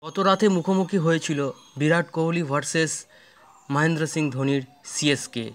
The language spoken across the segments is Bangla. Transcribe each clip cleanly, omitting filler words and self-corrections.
গত রাতে মুখোমুখি হয়েছিল বিরাট কোহলি ভার্সেস মহেন্দ্র সিং ধোনির সিএসকে।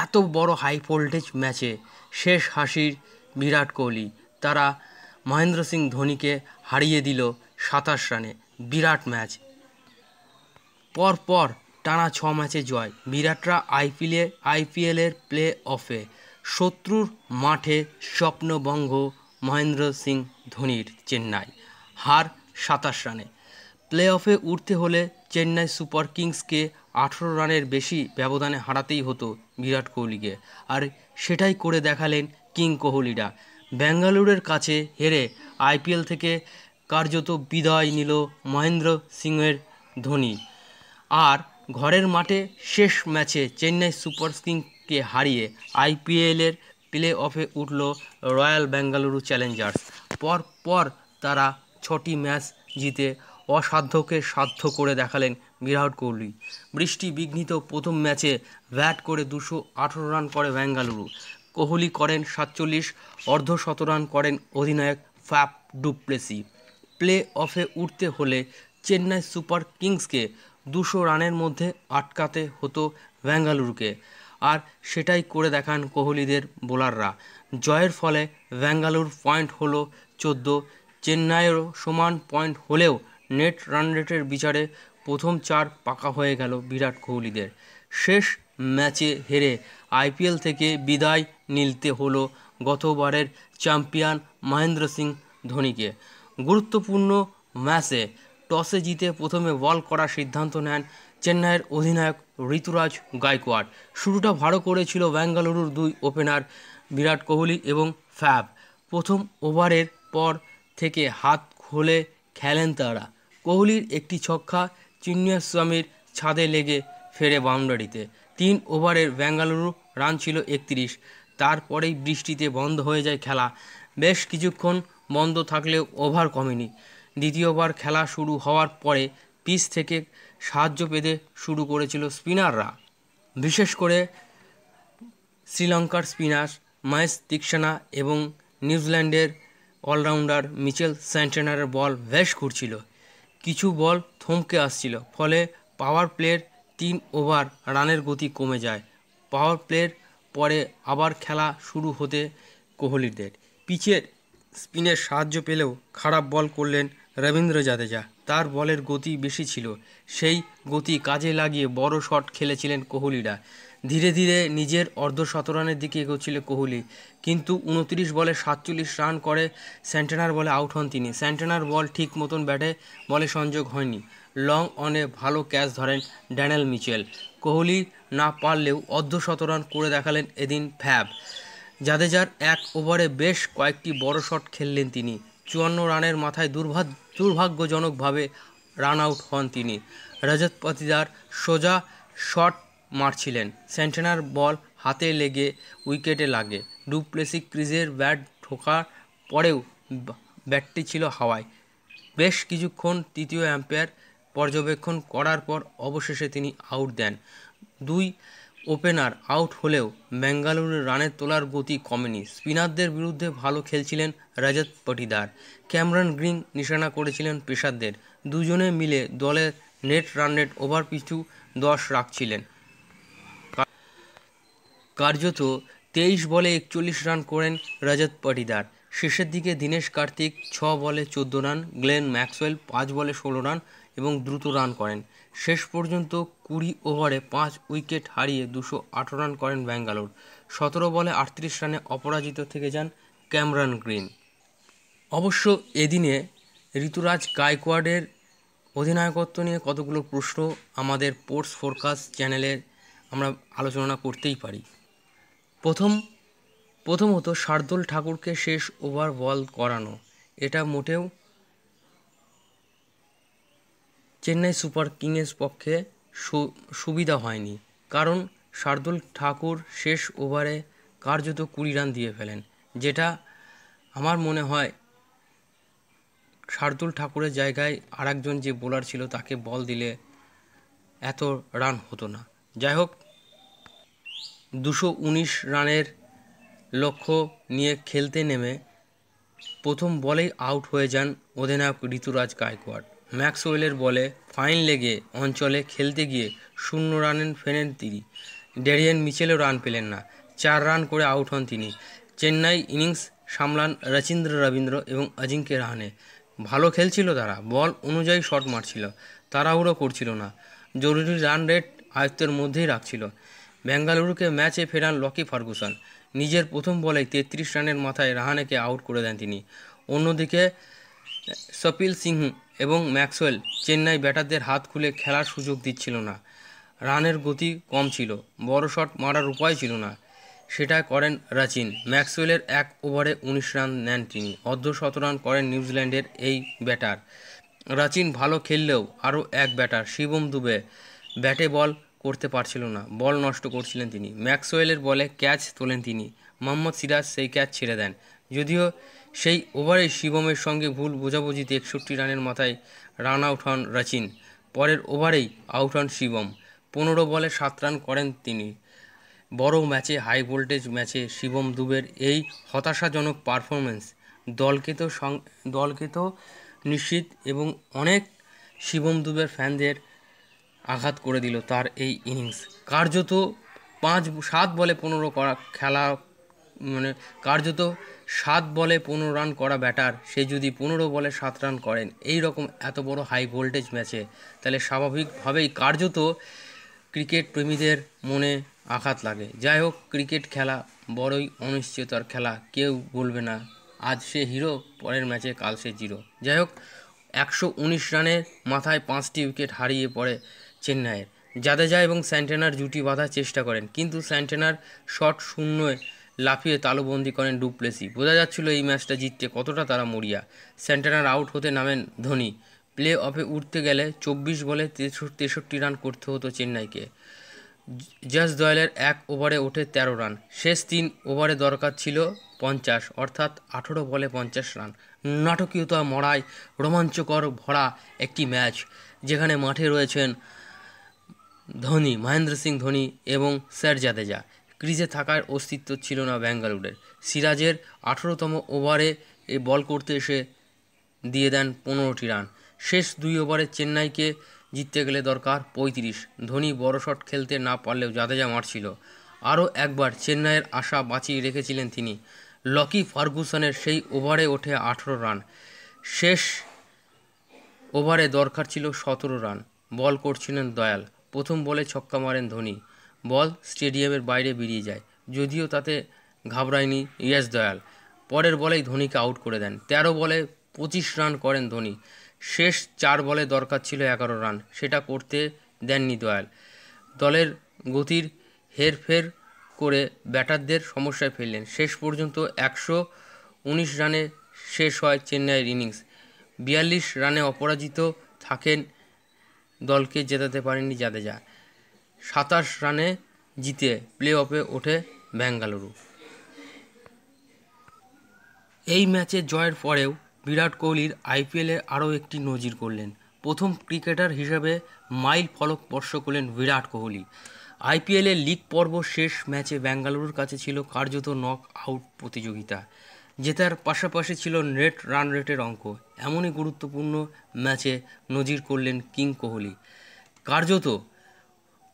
এত বড় হাই ভোল্টেজ ম্যাচে শেষ হাসির বিরাট কোহলি, তারা মহেন্দ্র সিং ধোনিকে হারিয়ে দিল 27 রানে। বিরাট ম্যাচ পর টানা 6 ম্যাচে জয়। বিরাটরা আইপিএলের প্লে অফে শত্রুর মাঠে স্বপ্নভঙ্গ মহেন্দ্র সিং ধোনির চেন্নাই, হার 27 রানে। প্লে অফে উঠতে হলে চেন্নাই সুপার কিংসকে 18 রানের বেশি ব্যবধানে হারাতেই হতো বিরাট কোহলিকে, আর সেটাই করে দেখালেন কিং কোহলিরা। বেঙ্গালুরুর কাছে হেরে আইপিএল থেকে কার্যত বিদায় নিল মহেন্দ্র সিংয়ের ধোনি, আর ঘরের মাঠে শেষ ম্যাচে চেন্নাই সুপার কিংসকে হারিয়ে আইপিএলের প্লে অফে উঠল রয়্যাল বেঙ্গালুরু চ্যালেঞ্জার্স। পর তারা 6টি ম্যাচ জিতে অসাধ্যকে সাধ্য করে দেখালেন বিরাট কোহলি। বৃষ্টি বিঘ্নিত প্রথম ম্যাচে ব্যাট করে 218 রান করে বেঙ্গালুরু। কোহলি করেন 47, অর্ধশতরান করেন অধিনায়ক ফ্যাফ ডু প্লেসি। প্লে অফে উঠতে হলে চেন্নাই সুপার কিংসকে 200 রানের মধ্যে আটকাতে হতো বেঙ্গালুরুকে, আর সেটাই করে দেখান কোহলিদের বোলাররা। জয়ের ফলে বেঙ্গালুর পয়েন্ট হলো 14, চেন্নাইয়েরও সমান পয়েন্ট হলেও নেট রান রেটের বিচারে প্রথম 4 পাকা হয়ে গেল বিরাট কোহলিদের। শেষ ম্যাচে হেরে আইপিএল থেকে বিদায় নিতে হলো গতবারের চ্যাম্পিয়ন মহেন্দ্র সিং ধোনিকে। গুরুত্বপূর্ণ ম্যাচে টসে জিতে প্রথমে বল করার সিদ্ধান্ত নেন চেন্নাইয়ের অধিনায়ক ঋতুরাজ গায়কোয়াড়। শুরুটা ভালো করেছিল বেঙ্গালুরুর 2 ওপেনার বিরাট কোহলি এবং ফ্যাফ। প্রথম ওভারের পর থেকে হাত খুলে খেলেন তারা। কোহলির একটি ছক্কা চিন্নাস্বামীর ছাদে লেগে ফেরে বাউন্ডারিতে। 3 ওভারের বেঙ্গালুরু রান ছিল 31। তারপরেই বৃষ্টিতে বন্ধ হয়ে যায় খেলা। বেশ কিছুক্ষণ বন্ধ থাকলেও ওভার কমেনি। দ্বিতীয়বার খেলা শুরু হওয়ার পরে পিচ থেকে সাহায্য পেতে শুরু করেছিল স্পিনাররা, বিশেষ করে শ্রীলঙ্কার স্পিনার মহেশ দীক্ষানা এবং নিউজিল্যান্ডের অলরাউন্ডার মিচেল স্যান্টনারের বল বেশ ঘুরছিল। কিছু বল থমকে আসছিল, ফলে পাওয়ার প্লের 3 ওভার রানের গতি কমে যায়। পাওয়ার প্লের পরে আবার খেলা শুরু হতে কোহলিদের পিচের স্পিনের সাহায্য পেলেও খারাপ বল করলেন রবীন্দ্র জাদেজা। তার বলের গতি বেশি ছিল, সেই গতি কাজে লাগিয়ে বড় শট খেলেছিলেন কোহলিরা। ধীরে ধীরে নিজের অর্ধশতরানের দিকে এগোচ্ছিল কোহলি, কিন্তু 29 বলে 47 রান করে স্যান্টনার বলে আউট হন তিনি। স্যান্টনার বল ঠিক মতন ব্যাটে বলে সংযোগ হয়নি। লং অনে ভালো ক্যাচ ধরেন ড্যানিয়েল মিচেল। কোহলি না পারলেও অর্ধশতরান করে দেখালেন এদিন ফ্যাফ। জাদেজার 1 ওভারে বেশ কয়েকটি বড় শট খেললেন তিনি। 54 রানের মাথায় দুর্ভাগ্যজনকভাবে রান আউট হন তিনি। রজত পাটিদার সোজা শট মারছিলেন, স্যান্টনার বল হাতে লেগে উইকেটে লাগে। ডু প্লেসি ক্রিজের ব্যাট ঢোকার পরেও ব্যাটটি ছিল হাওয়ায়। বেশ কিছুক্ষণ তৃতীয় আম্পায়ার পর্যবেক্ষণ করার পর অবশেষে তিনি আউট দেন। 2 ওপেনার আউট হলেও বেঙ্গালুরুর রানের তোলার গতি কমেনি। স্পিনারদের বিরুদ্ধে ভালো খেলছিলেন রজত পাটিদার। ক্যামেরন গ্রিন নিশানা করেছিলেন পেসারদের। দুজনে মিলে দলের নেট রান রেট ওভার পিছু 10 রাখছিলেন। কার্যত 23 বলে 41 রান করেন রজত পাটিদার। শেষের দিকে দীনেশ কার্তিক 6 বলে 14 রান, গ্লেন ম্যাক্সওয়েল 5 বলে 16 রান এবং দ্রুত রান করেন। শেষ পর্যন্ত 20 ওভারে 5 উইকেট হারিয়ে 208 রান করেন বেঙ্গালুরু। 17 বলে 38 রানে অপরাজিত থেকে যান ক্যামেরন গ্রিন। অবশ্য এদিনে ঋতুরাজ গায়কোয়াড়ের অধিনায়কত্ব নিয়ে কতগুলো প্রশ্ন আমাদের স্পোর্টস ফোরকাস্ট চ্যানেলে আমরা আলোচনা করতেই পারি। প্রথমত শার্দুল ঠাকুরকে শেষ ওভার বল করানো, এটা মোটেও চেন্নাই সুপার কিংসের পক্ষে সুবিধা হয়নি, কারণ শার্দুল ঠাকুর শেষ ওভারে কার্যত 20 রান দিয়ে ফেলেন, যেটা আমার মনে হয় শার্দুল ঠাকুরের জায়গায় আরেকজন যে বোলার ছিল তাকে বল দিলে এত রান হতো না। যাই হোক, 219 রানের লক্ষ্য নিয়ে খেলতে নেমে প্রথম বলেই আউট হয়ে যান অধিনায়ক ঋতুরাজ গায়কোয়াড়। ম্যাক্সওয়েলের বলে ফাইন লেগে অঞ্চলে খেলতে গিয়ে 0 রানে ফেরেন তিনি। ডেরিয়ান মিচেলও রান পেলেন না, 4 রান করে আউট হন তিনি। চেন্নাই ইনিংস সামলান রচিন্দ্র রবীন্দ্র এবং অজিঙ্ক্য রাহানে। ভালো খেলছিল তারা, বল অনুযায়ী শট মারছিল, তাড়াহুড়ো করছিল না, জরুরি রান রেট আয়ত্তের মধ্যেই রাখছিল। বেঙ্গালুরুকে ম্যাচে ফেরান লকি ফার্গুসন। নিজের প্রথম বলেই 33 রানের মাথায় রাহানেকে আউট করে দেন তিনি। অন্যদিকে কপিল সিং এবং ম্যাক্সওয়েল চেন্নাই ব্যাটারদের হাত খুলে খেলার সুযোগ দিচ্ছিল না। রানের গতি কম ছিল, বড় শট মারার উপায় ছিল না, সেটা করেন রাচিন। ম্যাক্সওয়েলের 1 ওভারে 19 রান নেন তিনি। অর্ধ-শতরান করেন নিউজিল্যান্ডের এই ব্যাটার। রাচিন ভালো খেললেও আরও এক ব্যাটার শিবম দুবে ব্যাটে বল করতে পারছিল না, বল নষ্ট করছিলেন তিনি। ম্যাক্সওয়েলের বলে ক্যাচ তোলেন তিনি, মোহাম্মদ সিরাজ সেই ক্যাচ ছেড়ে দেন। যদিও সেই ওভারে শিবমের সঙ্গে ভুল বোঝাবুঝিতে 61 রানের মাথায় রান আউট হন রাচিন। পরের ওভারেই আউট হন শিবম। 15 বলে 7 রান করেন তিনি। বড় ম্যাচে, হাই ভোল্টেজ ম্যাচে শিবম দুবের এই হতাশাজনক পারফরমেন্স দলকে তো নিশ্চিত এবং অনেক শিবম দুবের ফ্যানদের আঘাত করে দিল তার এই ইনিংস। কার্যত 7 বলে 15 করা খেলা, মানে কার্যত 7 বলে 15 রান করা ব্যাটার, সে যদি 15 বলে 7 রান করেন এই রকম এত বড় হাই ভোল্টেজ ম্যাচে, তাহলে স্বাভাবিকভাবেই কার্যত ক্রিকেট প্রেমীদের মনে আঘাত লাগে। যাই হোক, ক্রিকেট খেলা বড়ই অনিশ্চয়তার খেলা, কেউ বলবে না আজ সে হিরো, পরের ম্যাচে কাল সে জিরো। যাই হোক, 119 রানের মাথায় 5টি উইকেট হারিয়ে পড়ে চেন্নাইয়ের। জাদেজা এবং স্যান্টানার জুটি বাঁধার চেষ্টা করেন, কিন্তু স্যান্টানার শট শূন্যে লাফিয়ে তালুবন্দি করেন ডু প্লেসি। বোঝা যাচ্ছিল এই ম্যাচটা জিততে কতটা তারা মরিয়া। স্যান্টানার আউট হতে নামেন ধোনি। প্লে অফে উঠতে গেলে 24 বলে 63 রান করতে হতো চেন্নাইকে। জস দয়ালের 1 ওভারে ওঠে 13 রান। শেষ 3 ওভারে দরকার ছিল 50, অর্থাৎ 18 বলে 50 রান। নাটকীয়তা মড়ায় রোমাঞ্চকর ভরা একটি ম্যাচ, যেখানে মাঠে রয়েছেন ধোনি, মহেন্দ্র সিং ধোনি এবং স্যার জাদেজা। ক্রিজে থাকার অস্তিত্ব ছিল না বেঙ্গালুরুর। সিরাজের 18তম ওভারে বল করতে এসে দিয়ে দেন 15টি রান। শেষ 2 ওভারে চেন্নাইকে জিততে গেলে দরকার 35। ধোনি বড় শট খেলতে না পারলেও জাদেজা মারছিল। আরও একবার চেন্নাইয়ের আশা বাঁচিয়ে রেখেছিলেন তিনি। লকি ফার্গুসনের সেই ওভারে ওঠে 18 রান। শেষ ওভারে দরকার ছিল 17 রান। বল করছিলেন দয়াল। প্রথম বলে ছক্কা মারেন ধোনি। বল স্টেডিয়ামের বাইরে বেরিয়ে যায়, যদিও তাতে ঘাবড়ায়নি ইয়েস দয়াল। পরের বলেই ধোনিকে আউট করে দেন। 13 বলে 25 রান করেন ধোনি। শেষ 4 বলে দরকার ছিল 11 রান, সেটা করতে দেননি দয়াল। দলের গতির হেরফের করে ব্যাটারদের সমস্যায় ফেললেন। শেষ পর্যন্ত 119 রানে শেষ হয় চেন্নাইয়ের ইনিংস। 42 রানে অপরাজিত থাকেন, দলকে জেতাতে পারেননি জাদেজা। 27 রানে জিতে প্লে অফে ওঠে বেঙ্গালুরু। এই ম্যাচে জয়ের পরেও বিরাট কোহলির আইপিএলে আরও একটি নজির করলেন। প্রথম ক্রিকেটার হিসেবে মাইল ফলক স্পর্শ করলেন বিরাট কোহলি। আইপিএলের লিগ পর্ব শেষ ম্যাচে বেঙ্গালুরুর কাছে ছিল কার্যত নক আউট প্রতিযোগিতা। জেতার পাশাপাশি ছিল নেট রান রেটের অঙ্ক। এমনই গুরুত্বপূর্ণ ম্যাচে নজির করলেন কিং কোহলি। কার্যত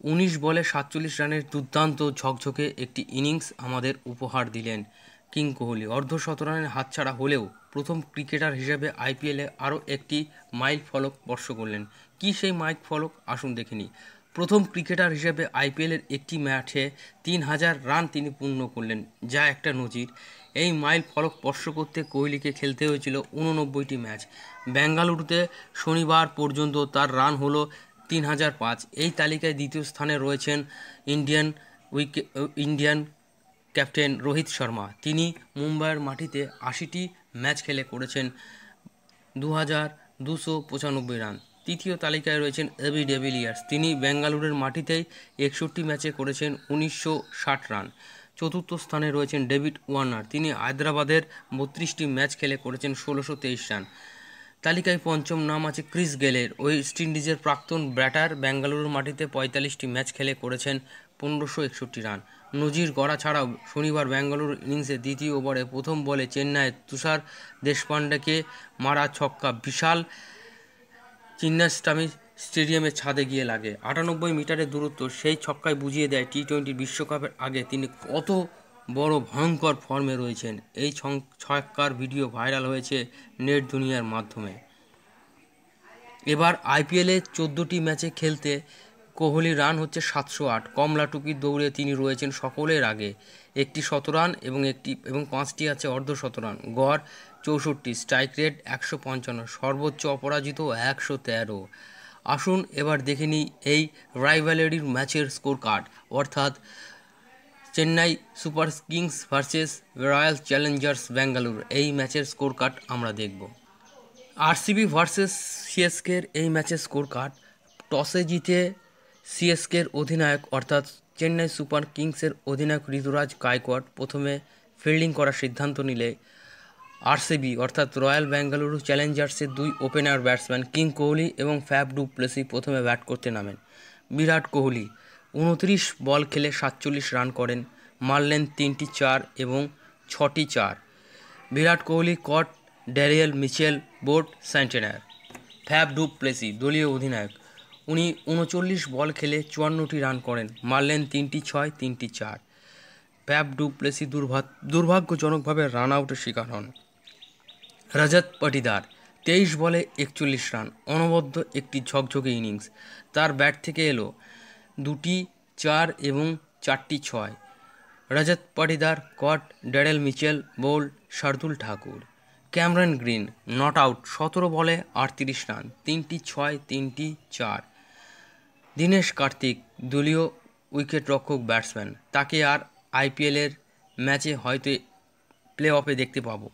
19 বলে 47 রানের দুর্দান্ত ঝকঝকে একটি ইনিংস আমাদের উপহার দিলেন কিং কোহলি। অর্ধ-শতরানের হাতছাড়া হলেও প্রথম ক্রিকেটার হিসেবে আইপিএলে আরও একটি মাইল ফলক স্পর্শ করলেন। কী সেই মাইল ফলক, আসুন দেখে নিই। প্রথম ক্রিকেটার হিসেবে আইপিএলের একটি ম্যাচে 3000 রান তিনি পূর্ণ করলেন, যা একটা নজির। এই মাইল ফলক স্পর্শ করতে কোহলিকে খেলতে হয়েছিল 89টি ম্যাচ। বেঙ্গালুরুতে শনিবার পর্যন্ত তার রান হলো 3005। এই তালিকায় দ্বিতীয় স্থানে রয়েছেন ইন্ডিয়ান ক্যাপ্টেন রোহিত শর্মা। তিনি মুম্বাইয়ের মাটিতে 80টি ম্যাচ খেলে করেছেন 2295 রান। তৃতীয় তালিকায় রয়েছেন এবি ডিভিলিয়ার্স। তিনি বেঙ্গালুরুর মাটিতেই 61 ম্যাচে করেছেন 1960 রান। চতুর্থ স্থানে রয়েছেন ডেভিড ওয়ার্নার। তিনি হায়দ্রাবাদের 32টি ম্যাচ খেলে করেছেন 1623 রান। তালিকায় পঞ্চম নাম আছে ক্রিস গেলের। ওয়েস্ট ইন্ডিজের প্রাক্তন ব্যাটার বেঙ্গালুরুর মাটিতে 45টি ম্যাচ খেলে করেছেন 1561 রান। নজির গড়া ছাড়াও শনিবার বেঙ্গালুরু ইনিংসে দ্বিতীয় ওভারে প্রথম বলে চেন্নাইয়ের তুষার দেশপান্ডেকে মারা ছক্কা বিশাল চিন্নাস্বামী স্টেডিয়ামের ছাদে গিয়ে লাগে। ৯৮ মিটারের দূরত্ব সেই ছক্কায় বুঝিয়ে দেয় টি-20 বিশ্বকাপের আগে তিনি কত বড় ভয়ঙ্কর ফর্মে রয়েছেন। এই ছক্কার ভিডিও ভাইরাল হয়েছে নেট দুনিয়ার মাধ্যমে। এবার আইপিএলে ১৪টি ম্যাচে খেলতে কোহলির রান হচ্ছে ৭০৮। কমলা টুপির দৌড়ে তিনি রয়েছেন সকলের আগে। একটি শতরান এবং ৫টি আছে অর্ধশতরান। গড় ৬৪, স্ট্রাইক রেট ১৫৫, সর্বোচ্চ অপরাজিত ১১৩। আসুন এবার দেখে নিই এই রাইভালরির ম্যাচের স্কোর কার্ড, অর্থাৎ Chennai Super Kings versus Royal Challengers Bangalore. এই ম্যাচের স্কোর কার্ড আমরা দেখব। আরসিবি ভার্সেস সিএসকের এই ম্যাচের স্কোর কার্ড। টসে জিতে সিএসকের অধিনায়ক অর্থাৎ চেন্নাই সুপার কিংসের অধিনায়ক ঋতুরাজ গায়কোয়াড় প্রথমে ফিল্ডিং করার সিদ্ধান্ত নিলে আরসিবি অর্থাৎ রয়্যাল বেঙ্গালুরু চ্যালেঞ্জার্সের দুই ওপেনার ব্যাটসম্যান কিং কোহলি এবং ফ্যাফ ডু প্লেসি প্রথমে ব্যাট করতে নামেন। বিরাট কোহলি ২৯ বল খেলে ৪৭ রান করেন, মারলেন ৩টি ৪ এবং ৬টি ৪। Virat Kohli caught Daryl Mitchell bowled Santner. Faf du Plessis দলীয় অধিনায়ক, উনি ৩৯ বল খেলে ৫৪টি রান করেন, মারলেন ৩টি ৬, ৩টি ৪। ফ্যাফ ডু প্লেসি দুর্ভাগ্যজনকভাবে রান আউটের শিকার হন। রজত পাটিদার ২৩ বলে ৪১ রান, অনবদ্য একটি ঝকঝকে ইনিংস। তার ব্যাট থেকে এলো ২টি ৪ এবং ৪টি ৬। Rajat Patidar caught Daryl Mitchell bowled Shardul Thakur. Cameron Green not out ১৭ বলে ৩৮ রান, ৩টি ৬, 3টি ৪। দীনেশ কার্তিক দলীয় উইকেটরক্ষক ব্যাটসম্যান, তাকে আর আইপিএলের ম্যাচে হয়তো প্লে অফে দেখতে পাবো।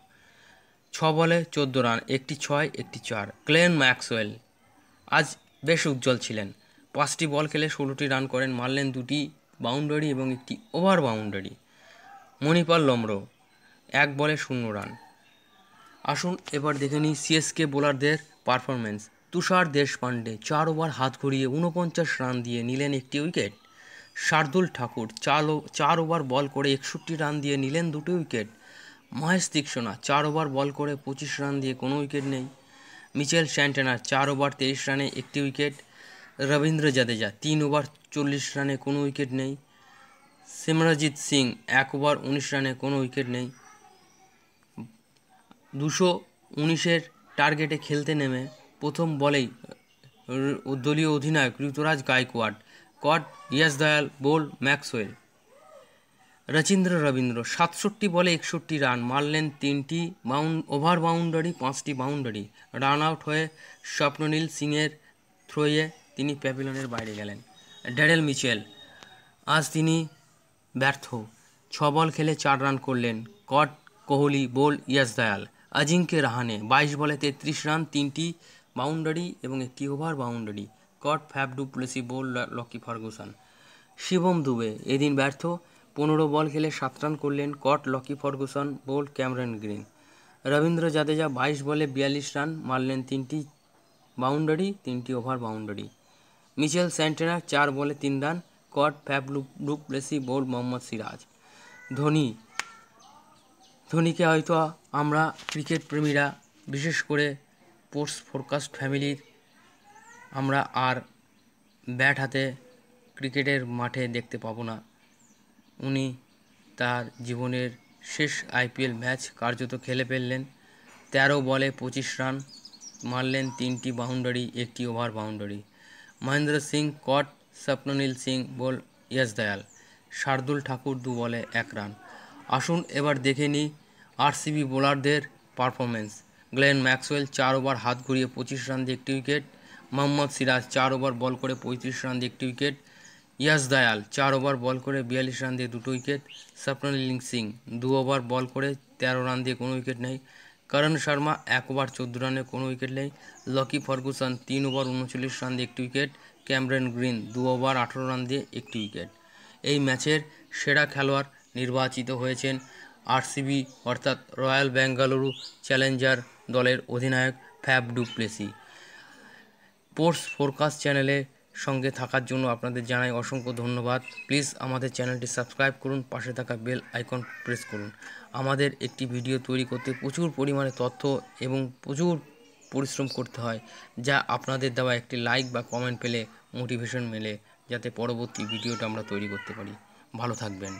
৬ বলে ১৪ রান, একটি ৬, একটি ৪। গ্লেন ম্যাক্সওয়েল আজ বেশ উজ্জ্বল ছিলেন, ৫টি বল খেলে ১৬টি রান করেন, মারলেন ২টি বাউন্ডারি এবং একটি ওভার বাউন্ডারি। মণিপাল লম্ব্রো ১ বলে ০ রান। আসুন এবার দেখে নিই সিএসকে বোলারদের পারফরমেন্স। তুষার দেশপান্ডে ৪ ওভার হাত ঘুরিয়ে ৪৯ রান দিয়ে নিলেন একটি উইকেট। শার্দুল ঠাকুর ৪ ওভার বল করে ৬১ রান দিয়ে নিলেন ২টি উইকেট। মহেশ দীক্ষণা ৪ ওভার বল করে ২৫ রান দিয়ে কোনো উইকেট নেই। মিচেল স্যান্টনার ৪ ওভার ২৩ রানে একটি উইকেট। রবীন্দ্র জাদেজা ৩ ওভার ৪০ রানে কোনো উইকেট নেই। সিমরনজিৎ সিং ১ ওভার ১৯ রানে কোনো উইকেট নেই। ২১৯-এর টার্গেটে খেলতে নেমে প্রথম বলেই দলীয় অধিনায়ক ঋতুরাজ গায়কোয়াড় কট ইয়াসদয়াল বোল্ড ম্যাক্সওয়েল। রবীন্দ্র ৬৭ বলে ৬১ রান, মারলেন ৩টি ওভার বাউন্ডারি, ৫টি বাউন্ডারি। রান আউট হয়ে স্বপ্ননীল সিংয়ের থ্রোয়ে তিনি প্যাভিলিয়নের বাইরে গেলেন। ড্যারেল মিচেল আজ তিনি ব্যর্থ, ৬ বল খেলে ৪ রান করলেন। Caught Kohli bowled Yash Dayal. অজিঙ্ক্য রাহানে ২২ বলে ৩৩ রান, ৩টি বাউন্ডারি এবং একটি over boundary. Caught Faf du Plessis bowled Lockie Ferguson. Shivam Dube এদিন ব্যর্থ, ১৫ বল খেলে ৭ রান করলেন। Caught Lockie Ferguson bowled Cameron Green. Ravindra Jadeja ২২ বলে ৪২ রান, মারলেন ৩টি বাউন্ডারি, ৩টি ওভার বাউন্ডারি। মিচেল স্যান্টনার ৪ বলে ৩ run. Caught Faf du Plessis bowled Mohammed Siraj. ধোনিকে হয়তো আমরা ক্রিকেট প্রেমীরা, বিশেষ করে স্পোর্টস ফোরকাস্ট ফ্যামিলির আমরা আর ব্যাট হাতে ক্রিকেটের মাঠে দেখতে পাবো না। উনি তার জীবনের শেষ আইপিএল ম্যাচ কার্যত খেলে ফেললেন। ১৩ বলে ২৫ রান, মারলেন ৩টি বাউন্ডারি, একটি ওভার বাউন্ডারি। মহেন্দ্র সিং কট স্বপ্ননীল সিং বোল্ড ইয়াসদয়াল। শার্দুল ঠাকুর ২ বলে ১ রান। আসুন এবার দেখে নিই আরসিবি বোলারদের পারফরমেন্স। গ্লেন ম্যাক্সওয়েল ৪ ওভার হাত ঘুরিয়ে ২৫ রান দিয়ে একটি উইকেট। মোহাম্মদ সিরাজ ৪ ওভার বল করে ৩৫ রান দিয়ে একটি উইকেট। ইয়াসদয়াল ৪ ওভার বল করে ৪২ রান দিয়ে ২টো উইকেট। স্বপ্ননীল সিং ২ ওভার বল করে ১৩ রান দিয়ে কোনো উইকেট নেই। করণ শর্মা ১ ওভার ১৪ রানে কোনো উইকেট নেই। লকি ফার্গুসন ৩ ওভার ৩৯ রান দিয়ে একটি wicket. Cameron green ২ over ১৮ run দিয়ে একটি উইকেট। এই ম্যাচের সেরা খেলোয়াড় নির্বাচিত হয়েছেন আরসিবি অর্থাৎ রয়্যাল বেঙ্গালুরু চ্যালেঞ্জার দলের অধিনায়ক Faf du Plessis. Sports forecast চ্যানেলের সঙ্গে থাকার জন্য আপনাদের জানাই অসংখ্য ধন্যবাদ। প্লিজ আমাদের চ্যানেলটি সাবস্ক্রাইব করুন, পাশে থাকা বেল আইকন প্রেস করুন। আমাদের একটি ভিডিও তৈরি করতে প্রচুর পরিমাণে তথ্য এবং প্রচুর পরিশ্রম করতে হয়, যা আপনাদের দেওয়া একটি লাইক বা কমেন্ট পেলে মোটিভেশন মেলে, যাতে পরবর্তী ভিডিওটা আমরা তৈরি করতে পারি। ভালো থাকবেন।